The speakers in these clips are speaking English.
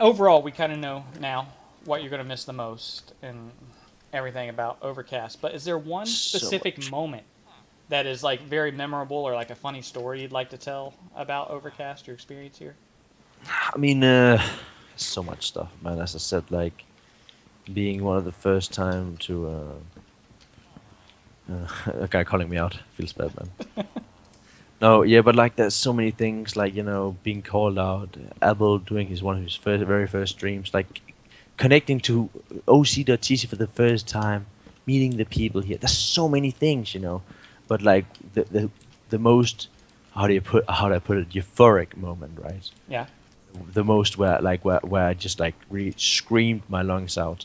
overall, we kind of know now what you're going to miss the most and everything about Overcast. But is there one So specific much. moment that is like very memorable or like a funny story you'd like to tell about Overcast, your experience here? I mean, so much stuff, man. As I said, like being one of the first time to a guy calling me out feels bad, man. No, yeah, but like there's so many things, like being called out. Abel doing his one of his very first streams, like connecting to oc.tc for the first time, meeting the people here. There's so many things. But like the most, how do I put it, euphoric moment, right? Yeah. The most where I just like really screamed my lungs out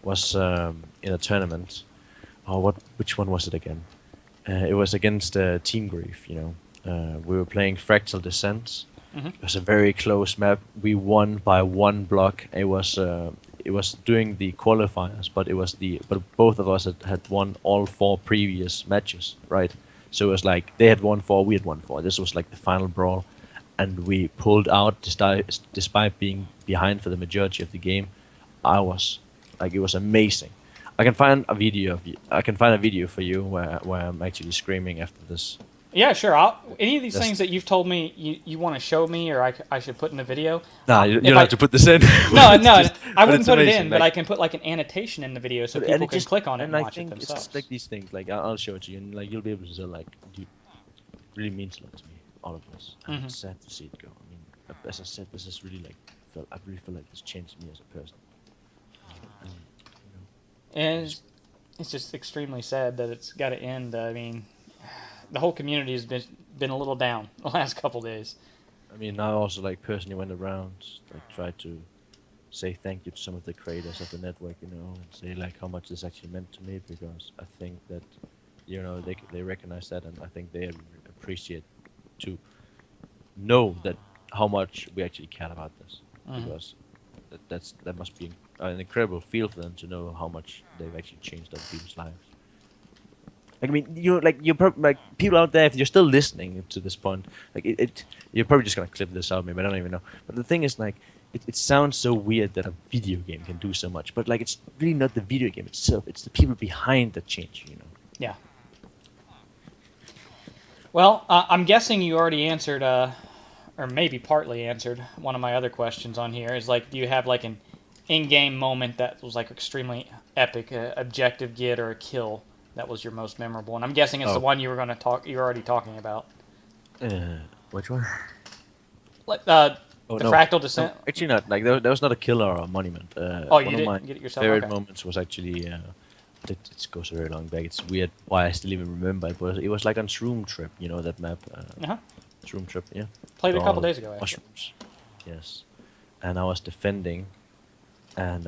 was in a tournament. Oh, which one was it again? It was against Team Grief. We were playing Fractal Descent. Mm-hmm. It was a very close map. We won by one block. It was during the qualifiers, but both of us had won all four previous matches, right? So it was like they had won four, we had won four. This was like the final brawl, and we pulled out despite being behind for the majority of the game. I was like, it was amazing. I can find a video for you where I'm actually screaming after this. Yeah, sure. Any of these That's, things that you've told me you want to show me or I should put in the video. nah, you If don't have I to put this in. no But it's no just, I but wouldn't it's put it amazing. in, but Like, I can put like an annotation in the video so and people it can just click on it and I watch it think it's just themselves. like these things. Like I'll show it to you, and like you'll be able to tell. Like, dude, really means a lot to me. All of this. And Hmm. it's sad to see it go. I mean, as I said, this is really like I really feel like this changed me as a person. And, And just it's just extremely sad that it's got to end. I mean, the whole community has been a little down the last couple days. I mean, I also like personally went around, like tried to say thank you to some of the creators of the network, and say like how much this actually meant to me, because I think that they recognize that, and I think they appreciate to know that how much we actually care about this, Hmm. because that must be an incredible feel for them to know how much they've actually changed other people's lives. Like, I mean, you're probably like people out there. If you're still listening to this point, like you're probably just gonna clip this out, maybe I don't even know. But the thing is, like, it sounds so weird that a video game can do so much, but like it's really not the video game itself. It's the people behind that change. Yeah. Well, I'm guessing you already answered, or maybe partly answered one of my other questions on here. Is like, do you have like an in-game moment that was like extremely epic, objective get or a kill that was your most memorable? And I'm guessing it's the Oh, one you were going to talk. You were already talking about, which one? like Oh the no, fractal no, descent. actually not. Like that was not a killer or a monument. Oh, One you of my didn't get it yourself. favorite Okay. moments was actually it goes very long back. It's weird why I still even remember it. But it was like on Shroom Trip, that map. Uh huh. Shroom Trip, yeah. Played With it a couple all days ago, actually. mushrooms. Yes. And I was defending, and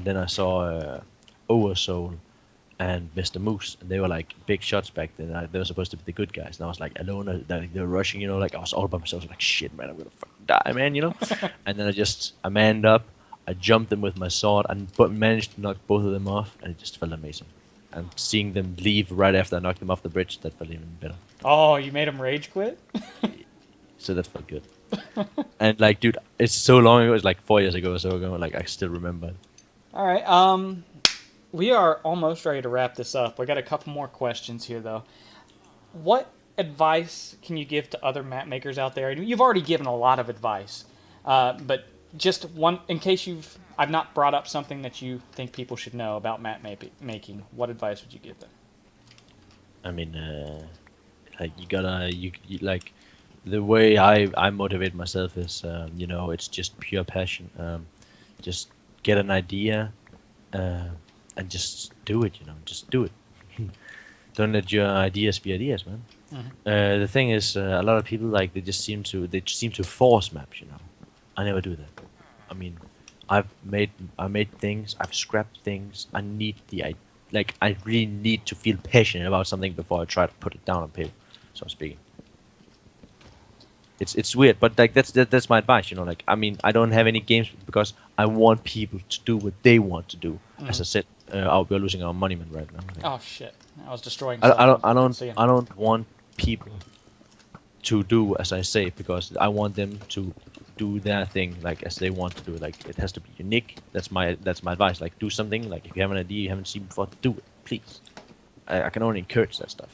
then I saw Oversoul and Mr. Moose, and they were like big shots back then. They were supposed to be the good guys, and I was like alone. They were rushing, like I was all by myself. I was like, shit, man, I'm gonna fucking die, man. And then I manned up. I jumped them with my sword, and but managed to knock both of them off, and it just felt amazing. And seeing them leave right after I knocked them off the bridge, that felt even better. Oh, you made him rage quit. So that felt good. And like, dude, it's so long ago. It's like 4 years ago or so ago. Like, I still remember it. All right. We are almost ready to wrap this up. We got a couple more questions here, though. What advice can you give to other map makers out there? You've already given a lot of advice, but just one, in case I've not brought up something that you think people should know about making. What advice would you give them? I mean, like you gotta you like the way I motivate myself is it's just pure passion. Just get an idea, uh, and just do it. Just do it. Don't let your ideas be ideas, man. Hmm. The thing is, a lot of people like they just seem to force maps. I never do that. I mean, I made things. I've scrapped things. I really need to feel passionate about something before I try to put it down on paper. So speaking, it's weird, but like that's my advice. Like, I mean, I don't have any games because I want people to do what they want to do. As Hmm. I said, we're losing our monument right now. Like, Oh shit! I was destroying I stuff. don't I Didn't don't see him. I don't want people to do as I say, because I want them to do their thing like as they want to do it. Like it has to be unique. That's my advice. Like do something. Like if you have an idea you haven't seen before, do it, please. I can only encourage that stuff.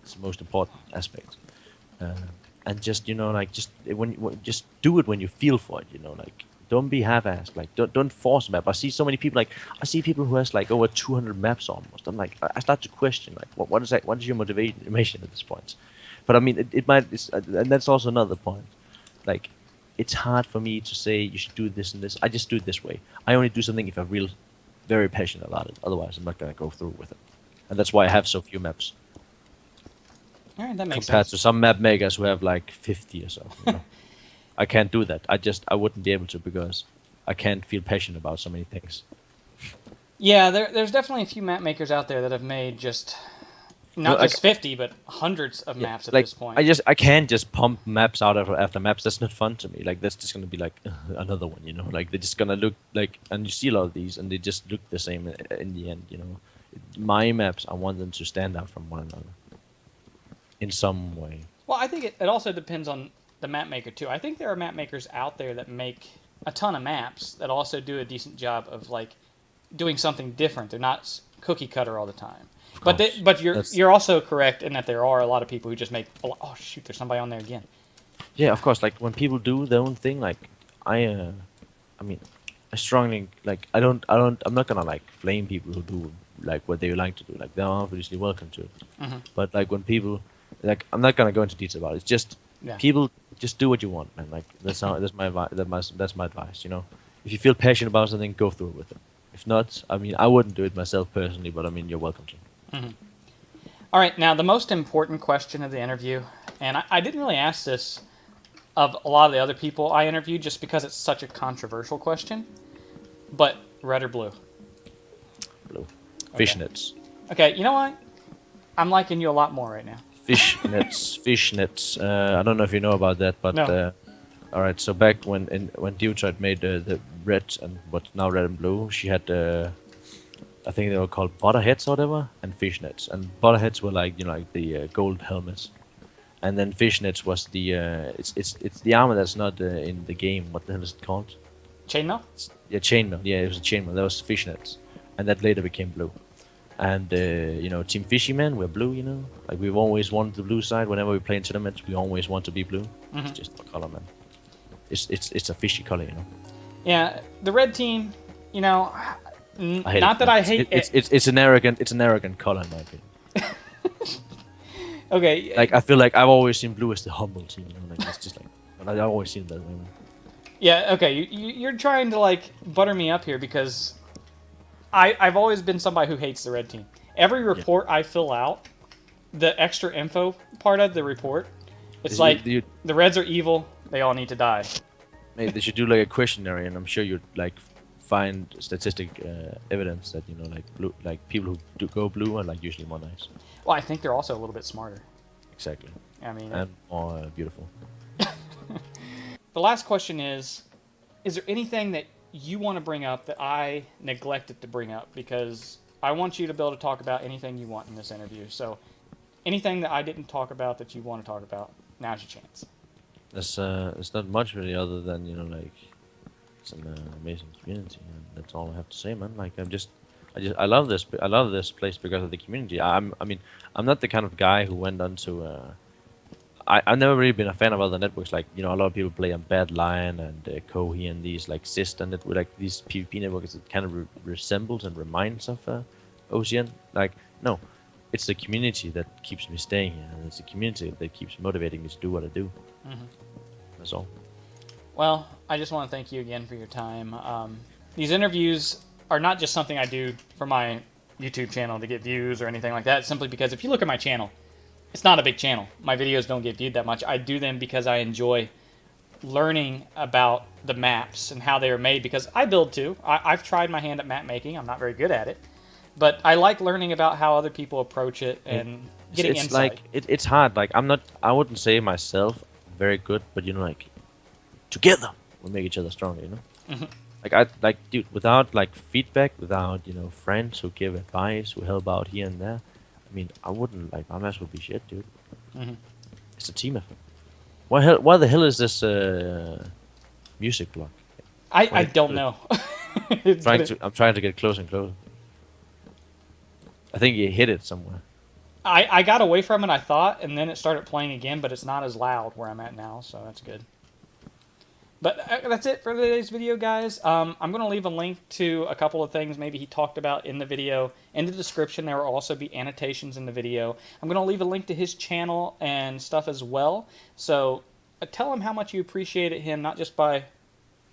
It's the most important aspect. And just like just do it when you feel for it. Like don't be half-assed. Like don't force a map. I see so many people I see people who has like over 200 maps almost. I'm like I start to question like what is that? What is your motivation at this point? But I mean it might. And that's also another point. Like it's hard for me to say you should do this and this. I just do it this way. I only do something if I'm very passionate about it. Otherwise, I'm not gonna go through with it. And that's why I have so few maps. All right, that makes Compared sense. to some map makers who have like 50 or so. I can't do that. I wouldn't be able to because I can't feel passionate about so many things. Yeah, there's definitely a few map makers out there that have made just not Like, just 50, but hundreds of yeah, maps at like this point. I can't just pump maps out after maps. That's not fun to me. Like that's just gonna be like another one, Like they're just gonna look like, and you see a lot of these, and they just look the same in the end, My maps, I want them to stand out from one another in some way. Well, I think it also depends on the map maker too. I think there are map makers out there that make a ton of maps that also do a decent job of like doing something different. They're not cookie cutter all the time. But you're also correct in that there are a lot of people who just make. Oh shoot! There's somebody on there again. Yeah, of course. Like when people do their own thing, like I mean, I strongly like. I'm not gonna like flame people who do like what they like to do. Like they're obviously welcome to it. Mm-hmm. But like when people, like I'm not gonna go into detail about it. It's just people just do what you want, man. Like that's my advice. If you feel passionate about something, go through with it. If not, I mean, I wouldn't do it myself personally, but I mean, you're welcome to. Mm-hmm. All right, now the most important question of the interview, and I didn't really ask this of a lot of the other people I interviewed just because it's such a controversial question, but red or blue? Blue. Okay. Fishnets. Okay, you know what? I'm liking you a lot more right now. Fishnets. I don't know if you know about that, but No. all right. So back when Deutride made the red and what's now red and blue, she had I think they were called butterheads or whatever, and fishnets. And butterheads were like like the gold helmets, and then fishnets was the it's the armor that's not in the game. What the hell is it called? Chainmail? Yeah, chainmail. Yeah, it was a chainmail. That was fishnets, and that later became blue. And Team Fishyman, we're blue. Like we've always wanted the blue side. Whenever we play in tournaments, we always want to be blue. Mm-hmm. It's just a color, man. It's a fishy color, Yeah, the red team. I hate Not it, that man. I hate it. It's an arrogant color in my opinion. Okay. Like I feel like I've always seen blue as the humble team. Like it's just like, but I've always seen that way. Man. Yeah. Okay. You're trying to like butter me up here because I've always been somebody who hates the red team. Every report I fill out, the extra info part of the report, it's like the Reds are evil. They all need to die. Maybe they should do like a questionnaire, and I'm sure you'd like find statistic evidence that like blue, like people who do go blue are like usually more nice. Well, I think they're also a little bit smarter. Exactly. I mean, and more beautiful. The last question is there anything that you want to bring up that I neglected to bring up? Because I want you to be able to talk about anything you want in this interview. So anything that I didn't talk about that you want to talk about, now's your chance. There's not much really other than like it's an amazing community, and that's all I have to say, man. Like I love this place because of the community. I mean I'm not the kind of guy who went on to I've never really been a fan of other networks. Like a lot of people play on Bad Lion and Kohi and these like sister network, like these PvP networks that kind of resembles and reminds of OCN. Like no, it's the community that keeps me staying here, and it's the community that keeps motivating me to do what I do. Mm-hmm. That's all. Well, I just want to thank you again for your time. These interviews are not just something I do for my YouTube channel to get views or anything like that, simply because if you look at my channel, it's not a big channel. My videos don't get viewed that much. I do them because I enjoy learning about the maps and how they are made, because I build too. I've tried my hand at map making. I'm not very good at it. But I like learning about how other people approach it and getting insight. Like, it's hard. Like, I wouldn't say myself very good, but like, together we make each other stronger, Mm-hmm. Dude, without like feedback, without friends who give advice, who help out here and there, I mean, I wouldn't my maps would be shit, dude. Mm-hmm. It's a team effort. Why the hell is this music block? I don't know. I'm trying to get closer and closer. I think you hit it somewhere. I got away from it, I thought, and then it started playing again, but it's not as loud where I'm at now, so that's good. But that's it for today's video, guys. I'm going to leave a link to a couple of things maybe he talked about in the video. In the description, there will also be annotations in the video. I'm going to leave a link to his channel and stuff as well. So tell him how much you appreciated him, not just by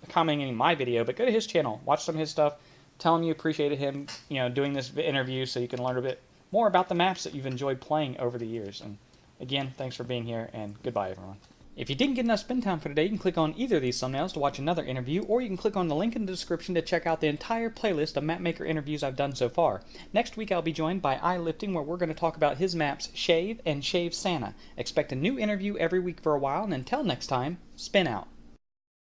commenting in my video, but go to his channel, watch some of his stuff. Tell him you appreciated him, doing this interview so you can learn a bit more about the maps that you've enjoyed playing over the years. And again, thanks for being here, and goodbye, everyone. If you didn't get enough Spintown for today, you can click on either of these thumbnails to watch another interview, or you can click on the link in the description to check out the entire playlist of mapmaker interviews I've done so far. Next week I'll be joined by iLifting, where we're going to talk about his maps Shave and Shave Santa. Expect a new interview every week for a while, and until next time, spin out.